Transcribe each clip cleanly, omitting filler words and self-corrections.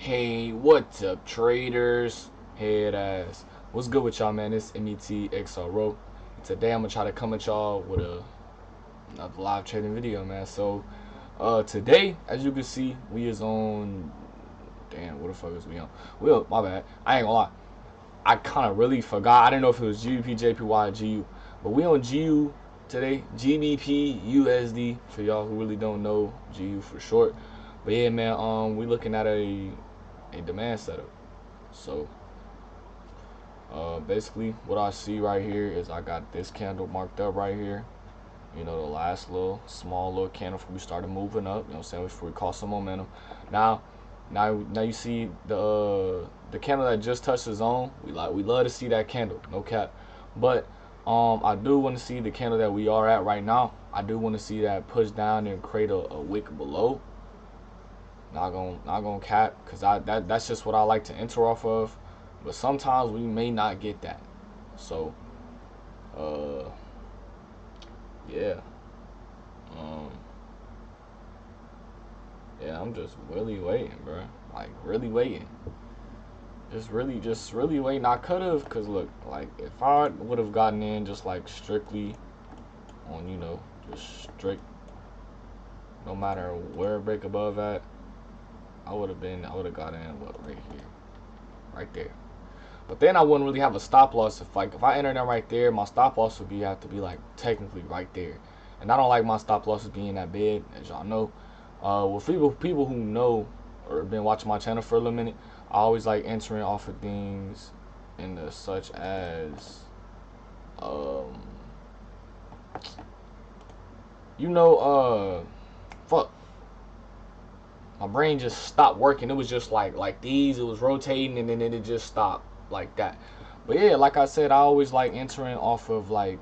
Hey, what's up, traders? Head ass. What's good with y'all, man? It's METXRO. Today I'm gonna try to come at y'all with another live trading video, man. So, today, as you can see, we is on. Damn, what the fuck is we on? My bad. I ain't gonna lie. I kind of really forgot. I didn't know if it was GBP, JPY, GU, but we on GU today. GBP USD for y'all who really don't know GU for short. But yeah, man. We looking at a demand setup. So basically what I see right here is I got this candle marked up right here. You know, the last little small little candle before we started moving up, you know what I'm saying, before we caught some momentum. Now you see the candle that just touched the zone. We love to see that candle, no cap. But I do want to see the candle that we are at right now. I do want to see that push down and create a wick below. Not gonna cap, cause that's just what I like to enter off of. But sometimes we may not get that. So yeah. Yeah, I'm just really waiting, bro. Like really waiting. Just really waiting. I could have, cause look, like if I would have gotten in just like strictly on, just strict, no matter where break above at, I would have got in right here, right there. But then I wouldn't really have a stop loss. If I enter them right there, my stop loss would have to be like technically right there. And I don't like my stop losses being that big, as y'all know. With people who know or been watching my channel for a little minute, I always like entering off of things in the such as fuck. My brain just stopped working. It was just like these. It was rotating and then it just stopped like that. But yeah, like I said, I always like entering off of like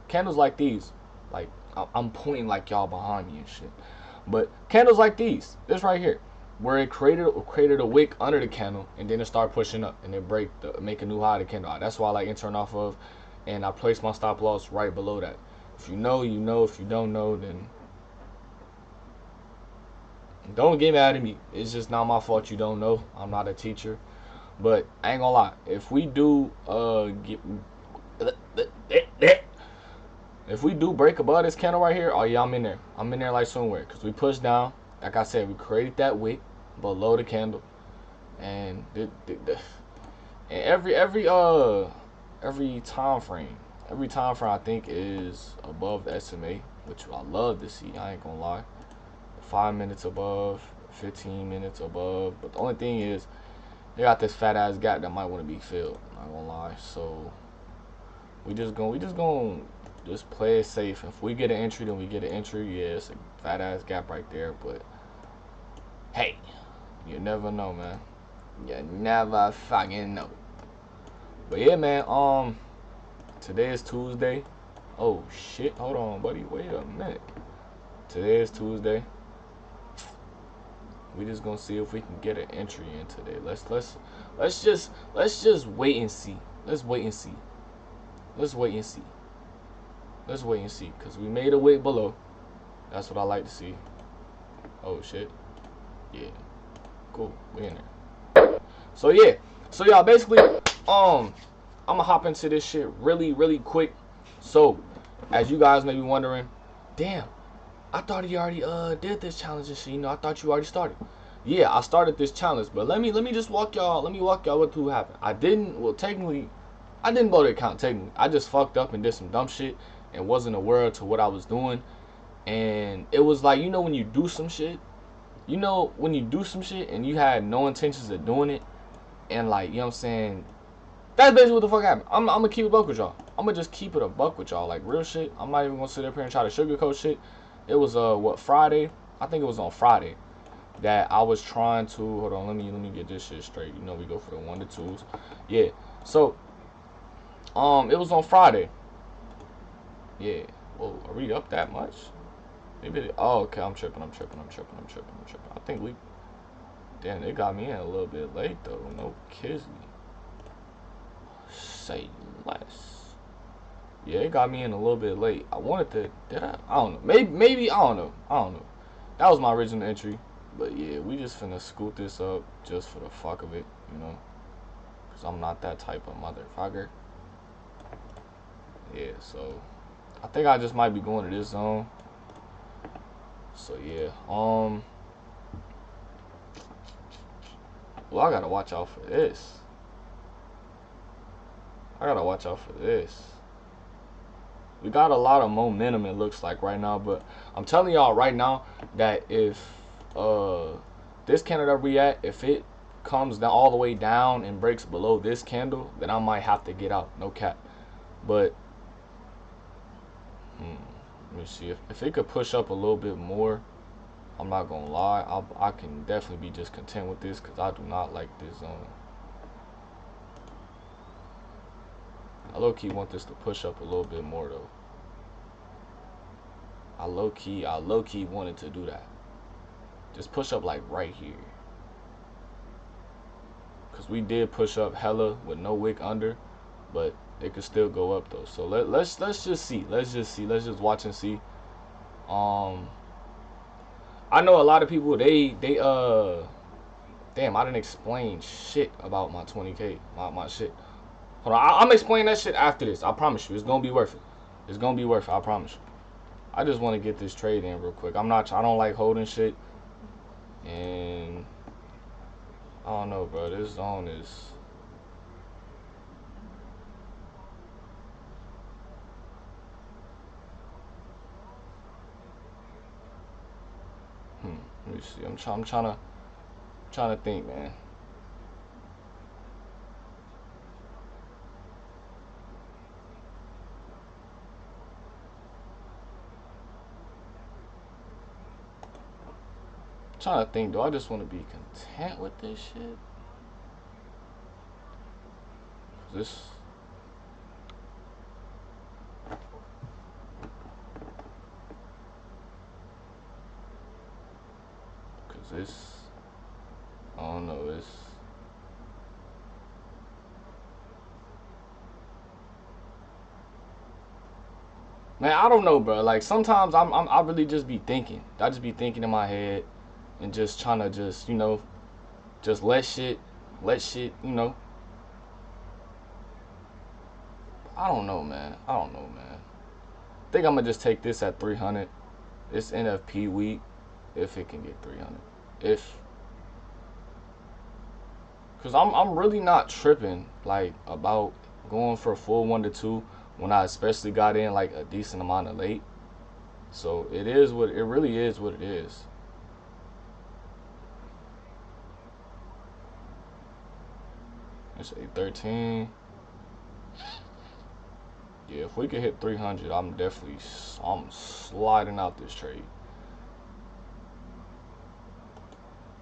candles like these. Like I'm pointing like y'all behind me and shit. But candles like these, this right here, where it created a wick under the candle and then it started pushing up and it make a new high to candle. That's why I like entering off of, and I place my stop loss right below that. If you know, you know. If you don't know, then don't get mad at me. It's just not my fault you don't know. I'm not a teacher. But I ain't gonna lie. If we do break above this candle right here, oh yeah, I'm in there. I'm in there like somewhere. Cause we pushed down. Like I said, we created that wick below the candle. And every time frame. Every time frame I think is above the SMA, which I love to see. I ain't gonna lie. 5 minutes above, 15 minutes above. But the only thing is, they got this fat ass gap that might want to be filled. Not gonna lie. So we just gonna play it safe. If we get an entry, then we get an entry. Yeah, it's a fat ass gap right there. But hey, you never know, man. You never fucking know. But yeah, man. Today is Tuesday. Oh shit. Hold on, buddy. Wait a minute. Today is Tuesday. We just gonna see if we can get an entry in today. Let's just wait and see. Let's wait and see. Let's wait and see. Let's wait and see. Cause we made a wick below. That's what I like to see. Oh shit. Yeah. Cool. We in there. So yeah. So y'all basically I'ma hop into this shit really quick. So as you guys may be wondering, damn, I thought he already did this challenge and shit. I thought you already started. Yeah, I started this challenge, but let me just walk y'all. Let me walk y'all what happened. I didn't blow the account technically. I just fucked up and did some dumb shit and wasn't aware to what I was doing. And it was like, when you do some shit, when you do some shit and you had no intentions of doing it, and like, you know what I'm saying? That's basically what the fuck happened. I'm gonna keep it a buck with y'all. I'm gonna just keep it a buck with y'all, like real shit. I'm not even gonna sit up here and try to sugarcoat shit. It was Friday? I think it was on Friday that I was trying to hold on. Let me get this shit straight. We go for the 1 to 2s. Yeah. So it was on Friday. Yeah. Whoa, are we up that much? Maybe. Oh, okay. I'm tripping. I think we. Damn, they got me in a little bit late though. No kidding. Say less. Yeah, it got me in a little bit late. I wanted to. Did I? I don't know. Maybe. I don't know. That was my original entry. But yeah, we just finna scoot this up just for the fuck of it, you know, because I'm not that type of motherfucker. Yeah, so I think I just might be going to this zone. So yeah, well, I gotta watch out for this. I gotta watch out for this. We got a lot of momentum, it looks like right now, but I'm telling y'all right now that if this candle that we at, if it comes down all the way down and breaks below this candle, then I might have to get out, no cap. But let me see if it could push up a little bit more. I'm not gonna lie, I can definitely be just content with this because I do not like this zone. I low-key want this to push up a little bit more though. I low-key wanted to do that. Just push up like right here. Cause we did push up hella with no wick under, but it could still go up though. So let's just see. Let's just watch and see. I know a lot of people they damn, I didn't explain shit about my 20K, my shit. Hold on, I'm explaining that shit after this. I promise you, it's gonna be worth it. It's gonna be worth it. I promise you. I just want to get this trade in real quick. I don't like holding shit, and I don't know, bro. This zone is. Let me see. I'm trying to think, man. Trying to think, do I just want to be content with this shit? This. Cause this. I don't know. It's. Man, I don't know, bro. Like sometimes I really just be thinking. I just be thinking in my head, and just trying to just just let shit, . I don't know, man. I think I'm gonna just take this at 300. It's NFP week, if it can get 300. If, cause I'm really not tripping like about going for a full 1 to 2 when I especially got in like a decent amount of late. So it really is what it is. It's 813. Yeah, if we could hit 300, I'm sliding out this trade.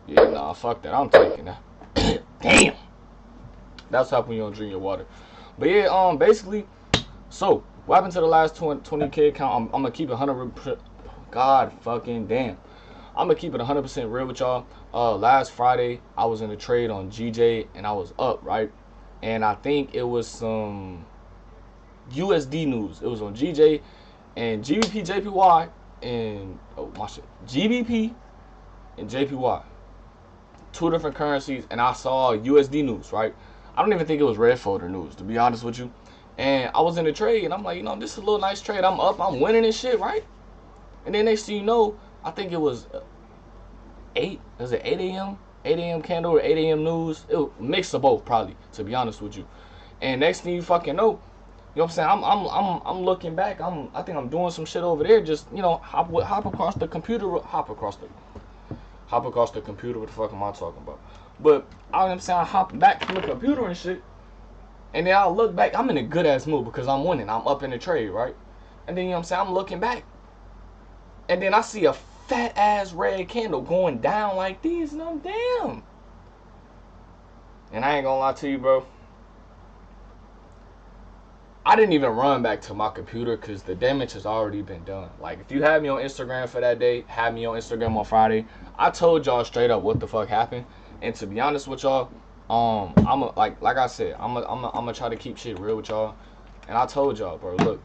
Yeah, nah, fuck that. I'm taking that. Damn. That's how when you don't drink your water. But yeah, basically, so what happened to the last 20K account? I'm gonna keep it 100%. God fucking damn. I'm gonna keep it 100% real with y'all. Last Friday I was in a trade on GJ and I was up, right? And I think it was some USD news. It was on GJ and GBP JPY and my shit. GBP and JPY. Two different currencies, and I saw USD news, right? I don't even think it was red folder news, to be honest with you. And I was in the trade, and I'm like, this is a little nice trade. I'm up, I'm winning and shit, right? And then next thing you know, I think it was 8 a.m. 8 a.m. candle or 8 a.m. news. It was a mix of both, probably, to be honest with you. And next thing you fucking know, you know what I'm saying? I'm looking back. I think I'm doing some shit over there. Just hop across the computer. Hop across the computer. What the fuck am I talking about? But I'm saying I hop back from the computer and shit. And then I look back. I'm in a good ass mood because I'm winning. I'm up in the trade, right? And then I'm saying I'm looking back. And then I see a fat ass red candle going down like this, and I'm damn. And I ain't gonna lie to you, bro. I didn't even run back to my computer because the damage has already been done. Like, if you had me on Instagram for that day, had me on Instagram on Friday, I told y'all straight up what the fuck happened. And to be honest with y'all, like I said, I'm gonna try to keep shit real with y'all. And I told y'all, bro, look,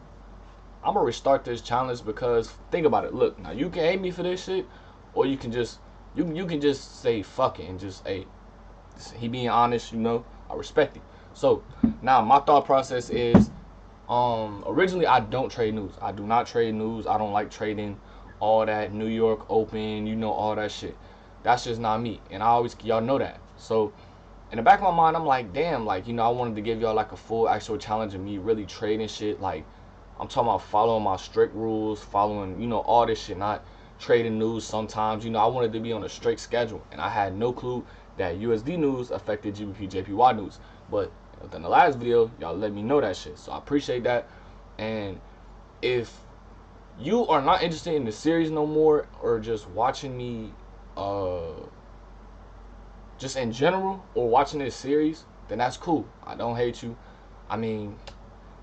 I'm gonna restart this challenge because think about it. Look, now you can hate me for this shit, or you can just You can just say fuck it and just, hey, he being honest, you know, I respect it. So now my thought process is, originally I don't trade news. I do not trade news. I don't like trading all that New York Open, you know, all that shit. That's just not me. And I always, y'all know that. So in the back of my mind, I'm like, damn, like, you know, I wanted to give y'all like a full actual challenge of me really trading shit. Like, I'm talking about following my strict rules, following, you know, all this shit, not trading news sometimes. You know, I wanted to be on a strict schedule, and I had no clue that USD news affected JPY news. But within the last video, y'all let me know that shit. So I appreciate that. And if you are not interested in the series no more, or just watching me, just in general, or watching this series, then that's cool. I don't hate you. I mean,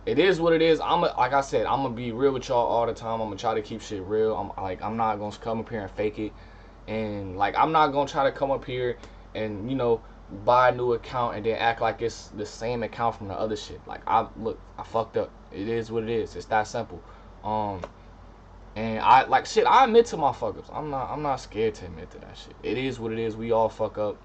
it is what it is. Like I said, I'm gonna be real with y'all all the time. I'm gonna try to keep shit real. I'm not gonna come up here and fake it, and like I'm not gonna try to come up here and, you know, buy a new account and then act like it's the same account from the other shit. Like, I fucked up. It is what it is. It's that simple. And I like shit. I admit to my fuck ups. I'm not scared to admit to that shit. It is what it is. We all fuck up.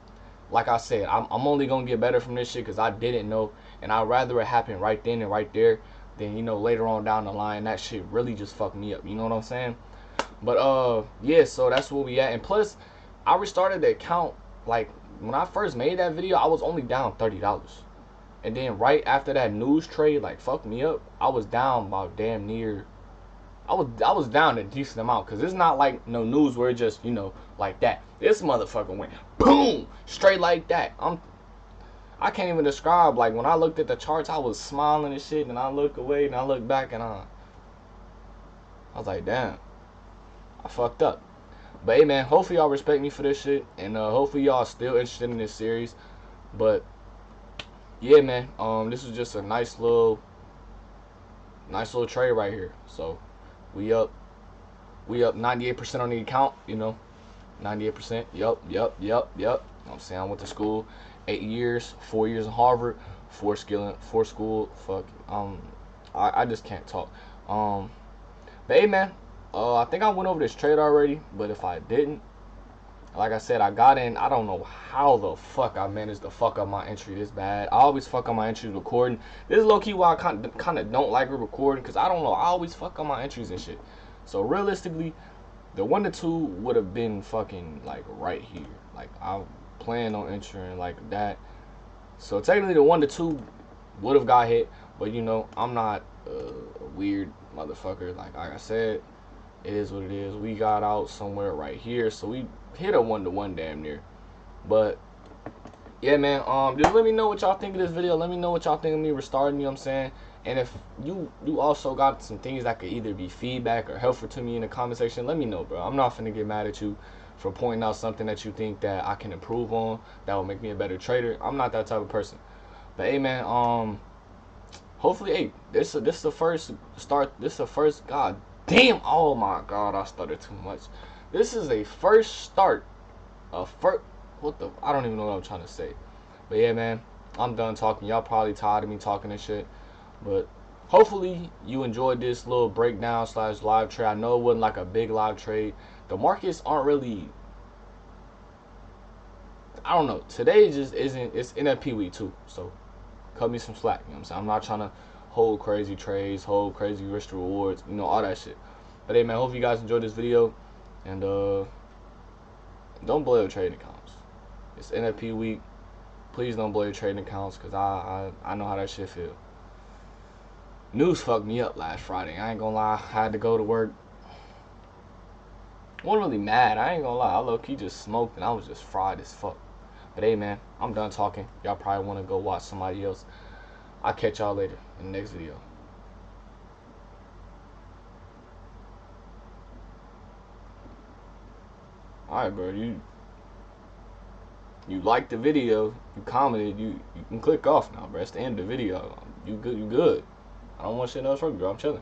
Like I said, I'm only gonna get better from this shit because I didn't know, and I'd rather it happen right then and right there than, you know, later on down the line. That shit really just fucked me up. You know what I'm saying? But yeah. So that's where we at. And plus, I restarted the account. Like, when I first made that video, I was only down $30, and then right after that news trade like fucked me up, I was down about damn near. I was down a decent amount, because it's not like no news where it just, you know, like that. This motherfucker went boom straight like that. I can't even describe. Like, when I looked at the charts, I was smiling and shit, and I look away and I look back and I was like, damn, I fucked up. But hey man, hopefully y'all respect me for this shit, and hopefully y'all still interested in this series. But yeah man, this is just a nice little trade right here. So we up 98% on the account, you know. 98%. Yup. I'm saying I went to school 8 years, 4 years in Harvard, 4 school. Fuck. I just can't talk. But hey man, I think I went over this trade already, but if I didn't, like I said, I got in. I don't know how the fuck I managed to fuck up my entry this bad. I always fuck up my entries recording. This is low key why I kind of don't like recording, because I don't know. I always fuck up my entries and shit. So realistically, the 1 to 2 would have been fucking like right here. Like, I planned on entering like that. So technically the 1 to 2 would have got hit, but you know, I'm not a weird motherfucker. Like I said, it is what it is. We got out somewhere right here, so we hit a 1 to 1 damn near. But yeah man, just let me know what y'all think of this video. Let me know what y'all think of me restarting, you know what I'm saying? And if you also got some things that could either be feedback or helpful to me in the comment section, let me know, bro. I'm not finna get mad at you for pointing out something that you think that I can improve on, that will make me a better trader. I'm not that type of person. But hey man, hopefully, hey, this is the first start. This is the first. God damn! Oh my God, I stuttered too much. This is a first start. What the? I don't even know what I'm trying to say. But yeah, man, I'm done talking. Y'all probably tired of me talking and shit. But hopefully you enjoyed this little breakdown / live trade. I know it wasn't like a big live trade. The markets aren't really, I don't know. Today just isn't. It's NFP week too, so cut me some slack. You know what I'm saying? I'm not trying to hold crazy trades, hold crazy risk to rewards, you know, all that shit. But hey man, hope you guys enjoyed this video, and don't blow your trading accounts. It's NFP week. Please don't blow your trading accounts, because I know how that shit feel. News fucked me up last Friday. I ain't gonna lie. I had to go to work. Wasn't really mad. I ain't gonna lie. I low-key just smoked and I was just fried as fuck. But hey man, I'm done talking. Y'all probably want to go watch somebody else. I'll catch y'all later in the next video. Alright bro, you liked the video, you commented, you can click off now, bro. It's the end of the video. You good. I don't want shit else from you, bro. I'm chilling.